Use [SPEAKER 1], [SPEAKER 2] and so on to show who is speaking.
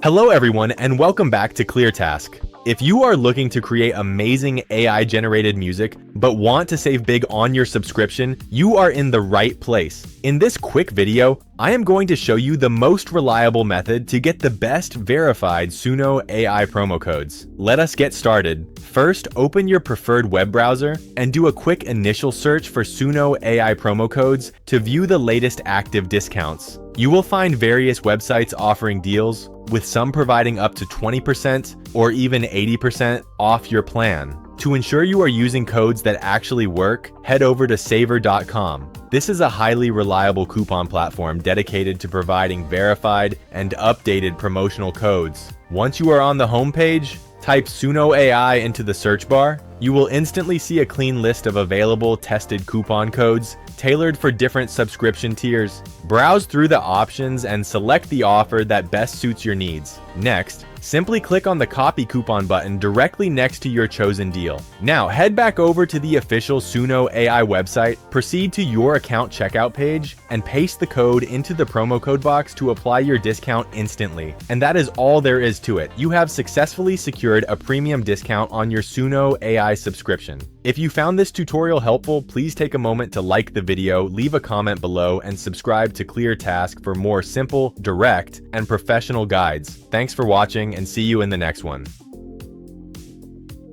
[SPEAKER 1] Hello everyone and welcome back to ClearTask. If you are looking to create amazing AI-generated music, but want to save big on your subscription, you are in the right place. In this quick video, I am going to show you the most reliable method to get the best verified Suno AI promo codes. Let us get started. First, open your preferred web browser and do a quick initial search for Suno AI promo codes to view the latest active discounts. You will find various websites offering deals, with some providing up to 20% or even 80% off your plan. To ensure you are using codes that actually work, head over to savor.com. This is a highly reliable coupon platform dedicated to providing verified and updated promotional codes. Once you are on the homepage, type Suno AI into the search bar. You will instantly see a clean list of available tested coupon codes tailored for different subscription tiers. Browse through the options and select the offer that best suits your needs. Next, simply click on the copy coupon button directly next to your chosen deal. Now head back over to the official Suno AI website, proceed to your account checkout page, and paste the code into the promo code box to apply your discount instantly. And that is all there is to it. You have successfully secured a premium discount on your Suno AI subscription. If you found this tutorial helpful, please take a moment to like the video, leave a comment below, and subscribe to ClearTask for more simple, direct, and professional guides. Thanks for watching and see you in the next one.